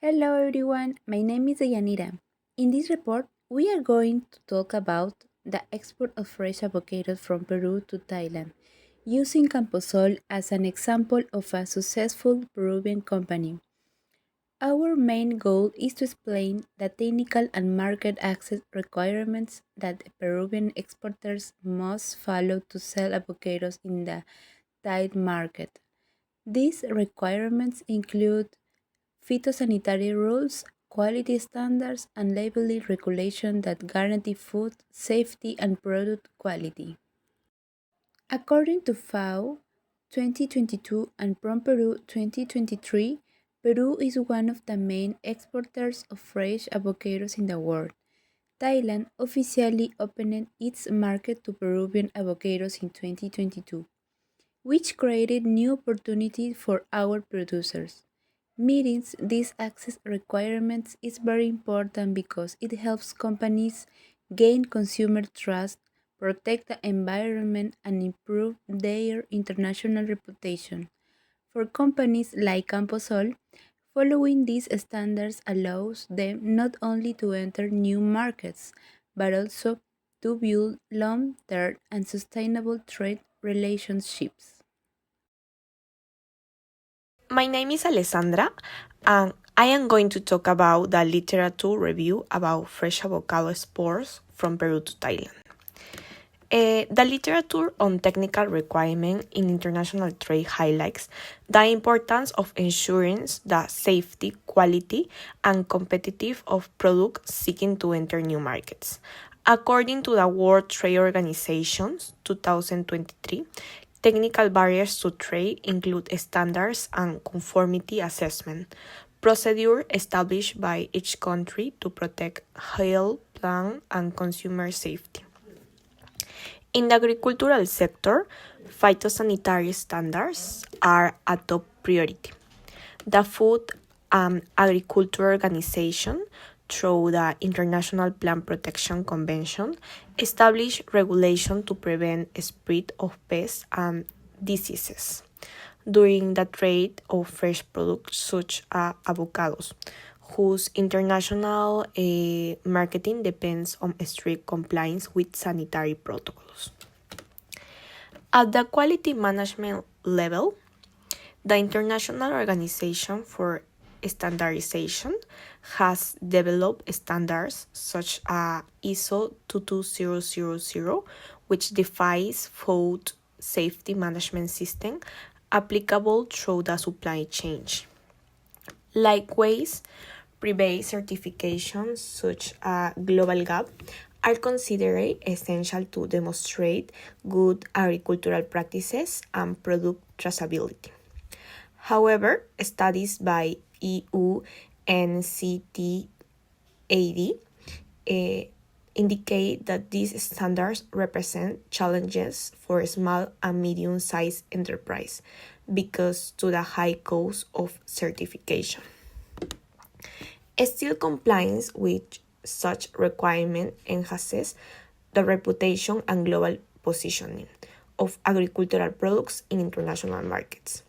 Hello everyone, my name is Yanira. In this report, we are going to talk about the export of fresh avocados from Peru to Thailand, using Camposol as an example of a successful Peruvian company. Our main goal is to explain the technical and market access requirements that Peruvian exporters must follow to sell avocados in the Thai market. These requirements include phytosanitary rules, quality standards, and labeling regulation that guarantee food safety and product quality. According to FAO 2022 and PROMPERU 2023, Peru is one of the main exporters of fresh avocados in the world. Thailand officially opened its market to Peruvian avocados in 2022, which created new opportunities for our producers. Meeting these access requirements is very important because it helps companies gain consumer trust, protect the environment, and improve their international reputation. For companies like Camposol, following these standards allows them not only to enter new markets, but also to build long term and sustainable trade relationships. My name is Alessandra, and I am going to talk about the literature review about fresh avocado exports from Peru to Thailand. The literature on technical requirement in international trade highlights the importance of ensuring the safety, quality, and competitive of products seeking to enter new markets. According to the World Trade Organization 2023, technical barriers to trade include standards and conformity assessment, procedure established by each country to protect health, plant, and consumer safety. In the agricultural sector, phytosanitary standards are a top priority. The Food and Agriculture Organization, through the International Plant Protection Convention, established regulation to prevent spread of pests and diseases during the trade of fresh products such as avocados, whose international marketing depends on strict compliance with sanitary protocols. At the quality management level, the International Organization for Standardization has developed standards such as ISO 22000, which defines food safety management system applicable through the supply chain. Likewise, private certifications such as Global Gap are considered essential to demonstrate good agricultural practices and product traceability. However, studies by EU and CTAD indicate that these standards represent challenges for small and medium-sized enterprise because to the high cost of certification. Still, compliance with such requirement enhances the reputation and global positioning of agricultural products in international markets.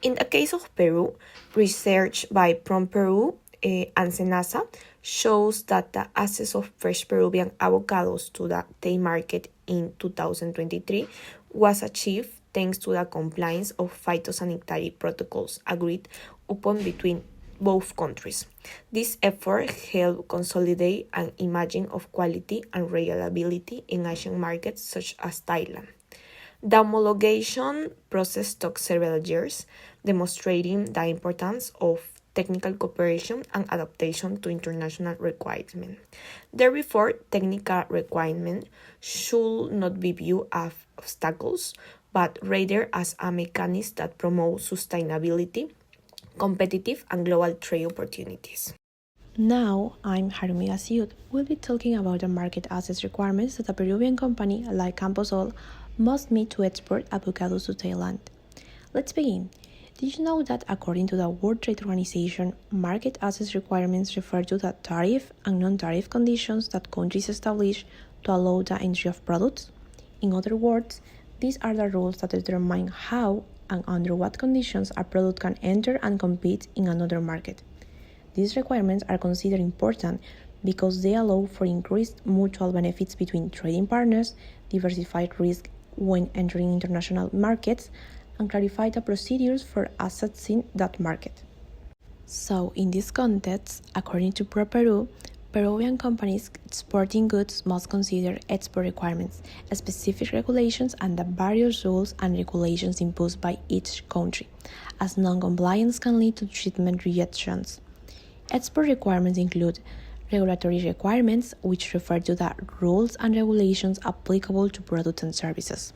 In the case of Peru, research by PROMPERU and SENASA shows that the access of fresh Peruvian avocados to the Thai market in 2023 was achieved thanks to the compliance of phytosanitary protocols agreed upon between both countries. This effort helped consolidate an image of quality and reliability in Asian markets such as Thailand. The homologation process took several years, demonstrating the importance of technical cooperation and adaptation to international requirements. Therefore, technical requirements should not be viewed as obstacles, but rather as a mechanism that promotes sustainability, competitive, and global trade opportunities. Now, I'm Harumi Gasiud. We'll be talking about the market access requirements that a Peruvian company like Camposol must meet to export avocados to Thailand. Let's begin. Did you know that according to the World Trade Organization, market access requirements refer to the tariff and non-tariff conditions that countries establish to allow the entry of products? In other words, these are the rules that determine how and under what conditions a product can enter and compete in another market. These requirements are considered important because they allow for increased mutual benefits between trading partners, diversified risk when entering international markets, and clarify the procedures for accessing that market. So, in this context, according to PERU, Peruvian companies exporting goods must consider export requirements, specific regulations, and the various rules and regulations imposed by each country, as non-compliance can lead to treatment rejections. Export requirements include regulatory requirements, which refer to the rules and regulations applicable to products and services.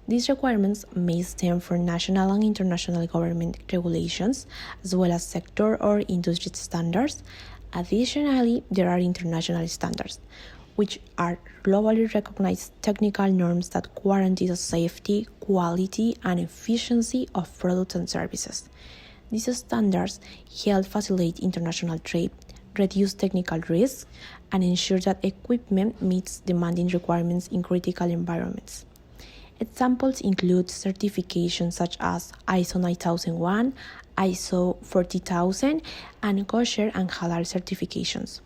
These requirements may stem from national and international government regulations, as well as sector or industry standards. Additionally, there are international standards, which are globally recognized technical norms that guarantee the safety, quality, and efficiency of products and services. These standards help facilitate international trade, reduce technical risks, and ensure that equipment meets demanding requirements in critical environments. Examples include certifications such as ISO 9001, ISO 40000, and kosher and halal certifications.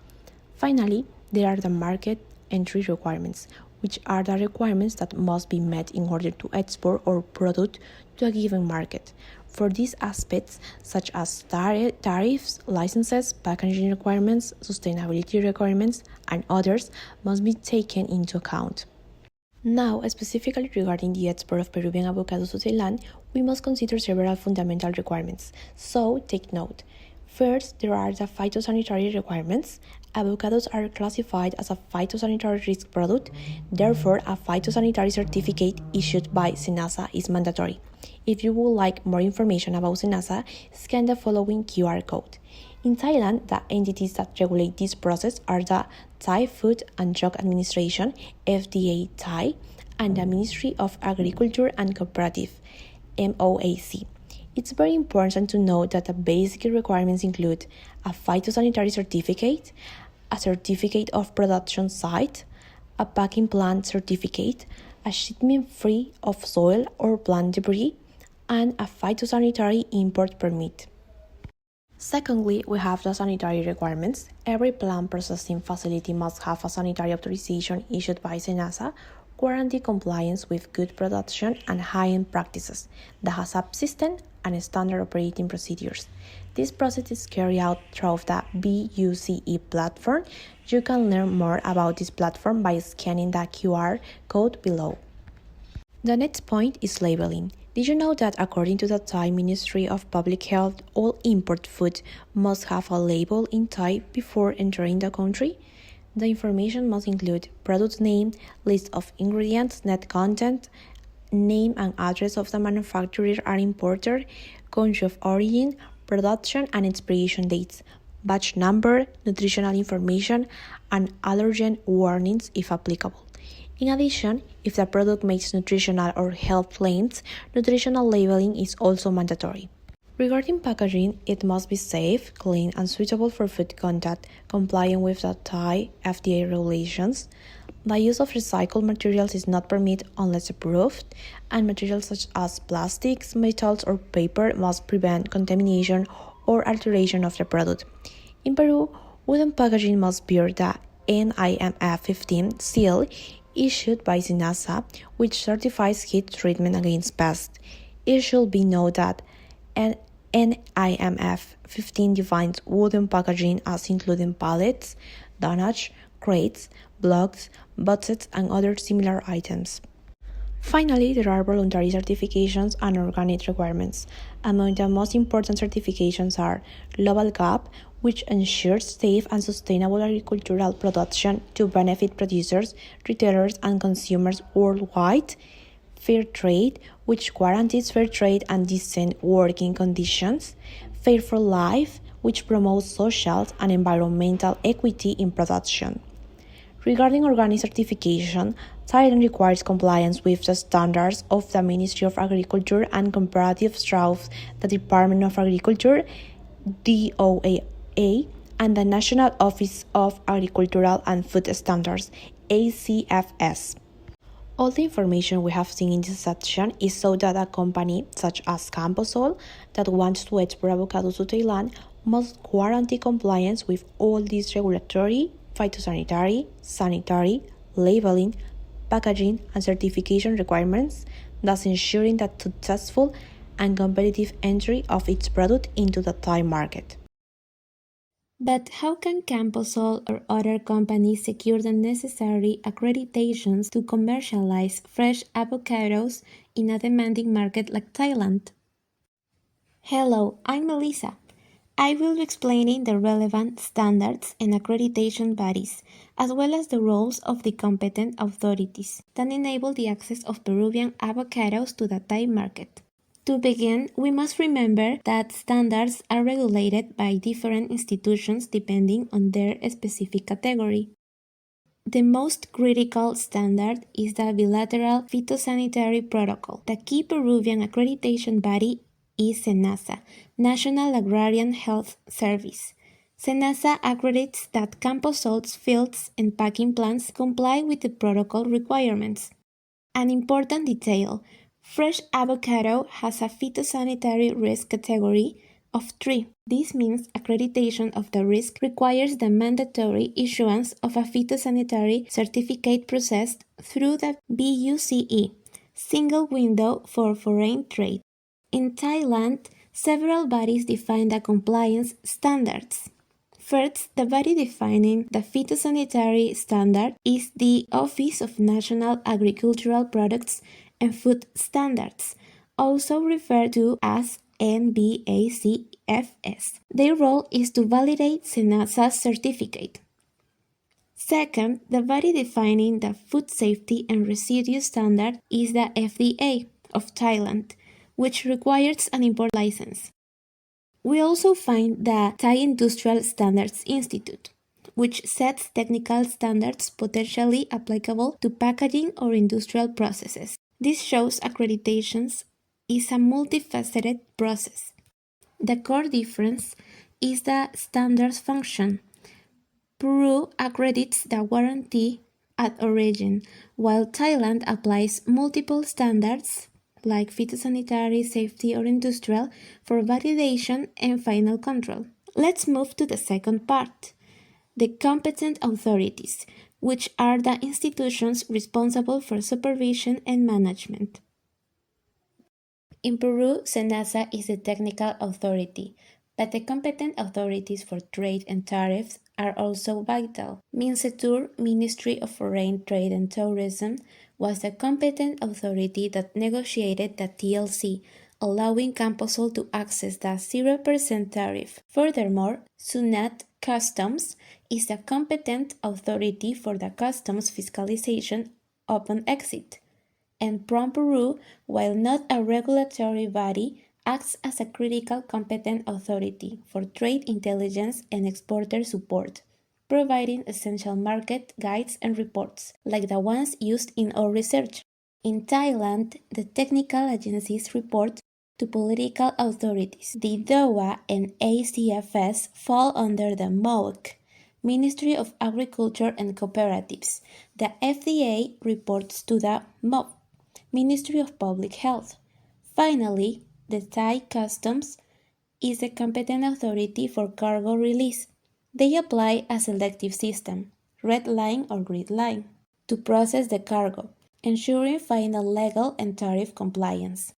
Finally, there are the market entry requirements, which are the requirements that must be met in order to export our product to a given market. For these aspects, such as tariffs, licenses, packaging requirements, sustainability requirements, and others, must be taken into account. Now, specifically regarding the export of Peruvian avocados to Thailand, we must consider several fundamental requirements, so take note. First, there are the phytosanitary requirements. Avocados are classified as a phytosanitary risk product, therefore a phytosanitary certificate issued by SENASA is mandatory. If you would like more information about SENASA, scan the following QR code. In Thailand, the entities that regulate this process are the Thai Food and Drug Administration, FDA Thai, and the Ministry of Agriculture and Cooperative, MOAC. It's very important to note that the basic requirements include a phytosanitary certificate, a certificate of production site, a packing plant certificate, a shipment free of soil or plant debris, and a phytosanitary import permit. Secondly, we have the sanitary requirements. Every plant processing facility must have a sanitary authorization issued by SENASA, guarantee compliance with good production and high-end practices, the HACCP system, and standard operating procedures. This process is carried out through the BUCE platform. You can learn more about this platform by scanning the QR code below. The next point is labeling. Did you know that according to the Thai Ministry of Public Health, all import food must have a label in Thai before entering the country? The information must include product name, list of ingredients, net content, name and address of the manufacturer and importer, country of origin, production and expiration dates, batch number, nutritional information, and allergen warnings if applicable. In addition, if the product makes nutritional or health claims, nutritional labeling is also mandatory. Regarding packaging, it must be safe, clean, and suitable for food contact, complying with the Thai FDA regulations. The use of recycled materials is not permitted unless approved, and materials such as plastics, metals, or paper must prevent contamination or alteration of the product. In Peru, wooden packaging must bear the NIMF 15 seal issued by SENASA, which certifies heat treatment against pests. It should be noted that NIMF 15 defines wooden packaging as including pallets, dunnage, crates, blocks, boxes, and other similar items. Finally, there are voluntary certifications and organic requirements. Among the most important certifications are Global GAP, which ensures safe and sustainable agricultural production to benefit producers, retailers, and consumers worldwide. Fair Trade, which guarantees fair trade and decent working conditions. Fair for Life, which promotes social and environmental equity in production. Regarding organic certification, Thailand requires compliance with the standards of the Ministry of Agriculture and Cooperative through the Department of Agriculture, DOAA, and the National Office of Agricultural and Food Standards, ACFS. All the information we have seen in this section is so that a company such as Camposol that wants to export avocados to Thailand must guarantee compliance with all these regulatory, phytosanitary, sanitary, labeling, packaging, and certification requirements, thus ensuring the successful and competitive entry of its product into the Thai market. But how can Camposol or other companies secure the necessary accreditations to commercialize fresh avocados in a demanding market like Thailand? Hello, I'm Melissa. I will be explaining the relevant standards and accreditation bodies, as well as the roles of the competent authorities that enable the access of Peruvian avocados to the Thai market. To begin, we must remember that standards are regulated by different institutions depending on their specific category. The most critical standard is the bilateral phytosanitary protocol. The key Peruvian accreditation body is SENASA, National Agrarian Health Service. SENASA accredits that Camposol's fields and packing plants comply with the protocol requirements. An important detail: fresh avocado has a phytosanitary risk category of 3. This means accreditation of the risk requires the mandatory issuance of a phytosanitary certificate processed through the BUCE, Single Window for Foreign Trade. In Thailand, several bodies define the compliance standards. First, the body defining the phytosanitary standard is the Office of National Agricultural Products and Food Standards, also referred to as NBACFS. Their role is to validate SENASA's certificate. Second, the body defining the food safety and residue standard is the FDA of Thailand, which requires an import license. We also find the Thai Industrial Standards Institute, which sets technical standards potentially applicable to packaging or industrial processes. This shows accreditations is a multifaceted process. The core difference is the standards function. PERU accredits the warranty at origin, while Thailand applies multiple standards like phytosanitary, safety, or industrial, for validation and final control. Let's move to the second part, the competent authorities, which are the institutions responsible for supervision and management. In Peru, SENASA is the technical authority, but the competent authorities for trade and tariffs are also vital. MINCETUR, Ministry of Foreign Trade and Tourism, was the competent authority that negotiated the TLC, allowing Camposol to access the 0% tariff. Furthermore, SUNAT Customs is the competent authority for the customs fiscalization upon exit. And PROMPERU, while not a regulatory body, acts as a critical competent authority for trade intelligence and exporter support, providing essential market guides and reports, like the ones used in our research. In Thailand, the technical agencies report to political authorities. The DOA and ACFS fall under the MOAC, Ministry of Agriculture and Cooperatives. The FDA reports to the MOP, Ministry of Public Health. Finally, the Thai Customs is the competent authority for cargo release. They apply a selective system, red line or green line, to process the cargo, ensuring final legal and tariff compliance.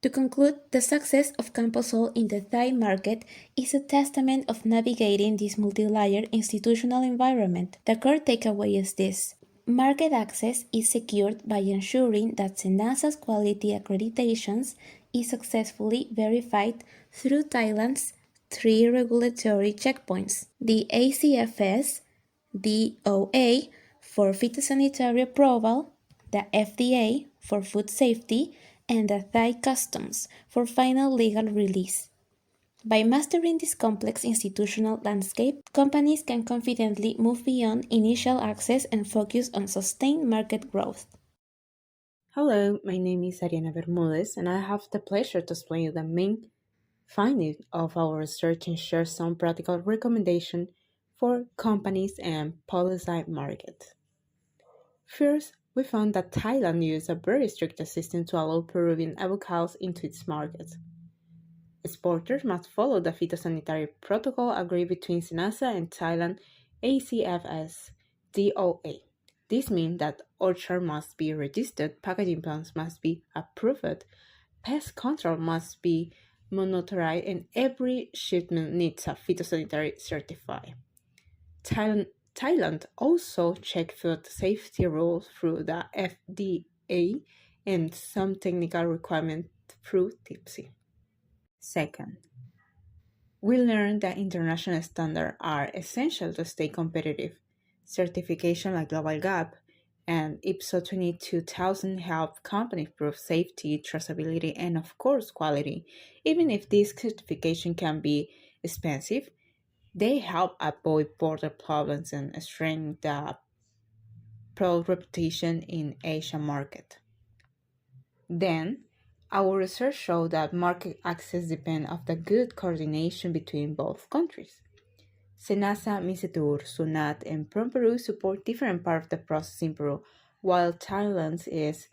To conclude, the success of Camposol in the Thai market is a testament of navigating this multi-layered institutional environment. The core takeaway is this: market access is secured by ensuring that SENASA's quality accreditations is successfully verified through Thailand's 3 regulatory checkpoints: the ACFS, the OA for phytosanitary approval, the FDA for food safety, and the Thai Customs for final legal release. By mastering this complex institutional landscape, companies can confidently move beyond initial access and focus on sustained market growth. Hello, my name is Ariana Bermudez, and I have the pleasure to explain you the main findings of our research and share some practical recommendations for companies and policy market. First, we found that Thailand used a very strict system to allow Peruvian avocados into its market. Exporters must follow the phytosanitary protocol agreed between SENASA and Thailand ACFS DOA. This means that orchard must be registered, packaging plants must be approved, pest control must be monitored, and every shipment needs a phytosanitary certificate. Thailand also checked food safety rules through the FDA and some technical requirements through TIPSY. Second, we learned that international standards are essential to stay competitive. Certification like Global Gap and ISO 22000 help companies prove safety, traceability, and of course quality. Even if this certification can be expensive, they help avoid border problems and strengthen the product reputation in Asia market. Then, our research showed that market access depends on the good coordination between both countries. Senasa, Misetur, Sunat, and Peru support different parts of the process in Peru, while Thailand's is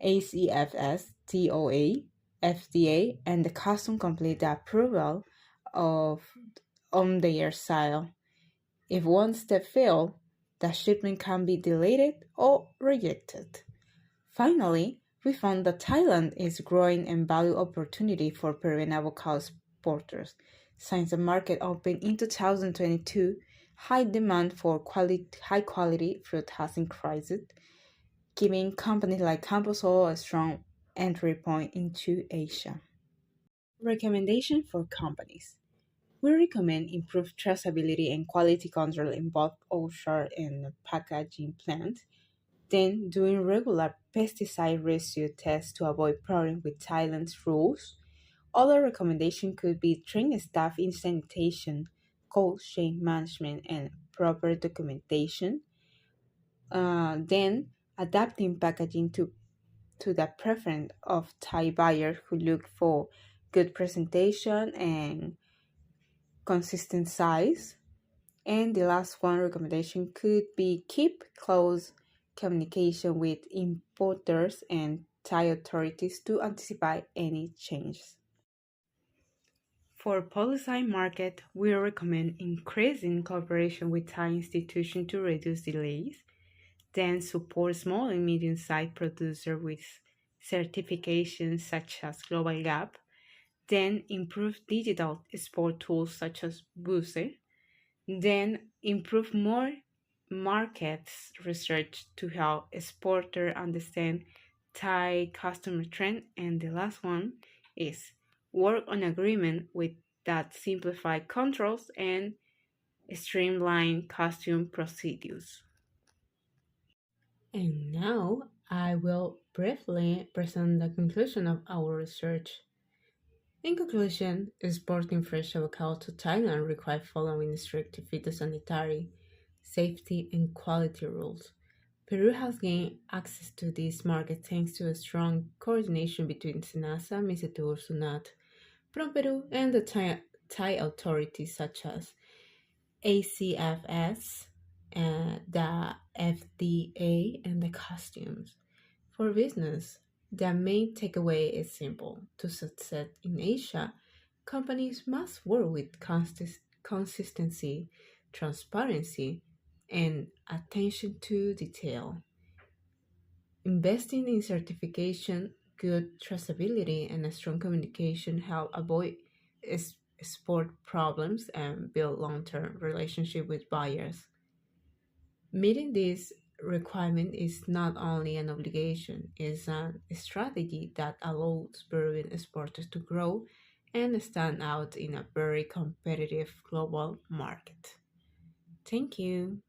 ACFS, TOA, FDA, and the custom complete the approval of on their side. If one step fails, the shipment can be delayed or rejected. Finally, we found that Thailand is growing in value opportunity for Peruvian avocado exporters. Since the market opened in 2022, high demand for high-quality fruit has increased, giving companies like Camposol a strong entry point into Asia. Recommendation for companies. We recommend improved traceability and quality control in both orchard and packaging plants. Then doing regular pesticide residue tests to avoid problems with Thailand's rules. Other recommendations could be train staff in sanitation, cold chain management, and proper documentation. Then adapting packaging to the preference of Thai buyers who look for good presentation and consistent size. And the last one recommendation could be keep close communication with importers and Thai authorities to anticipate any changes. For policy market, we recommend increasing cooperation with Thai institutions to reduce delays, then support small and medium-sized producers with certifications such as Global Gap, then improve digital export tools such as Buse, then improve more markets research to help exporters understand Thai customer trend. And the last one is work on agreement with that simplify controls and streamline custom procedures. And now I will briefly present the conclusion of our research. In conclusion, exporting fresh avocado to Thailand requires following strict phytosanitary, safety, and quality rules. Peru has gained access to this market thanks to a strong coordination between SENASA, Misetur, Sunat, from Peru, and the Thai authorities such as ACFS, the FDA, and the customs. For business, the main takeaway is simple. To succeed in Asia, companies must work with consistency, transparency, and attention to detail. Investing in certification, good traceability, and a strong communication help avoid export problems and build long-term relationship with buyers. Meeting this requirement is not only an obligation, it's a strategy that allows Peruvian exporters to grow and stand out in a very competitive global market. Thank you.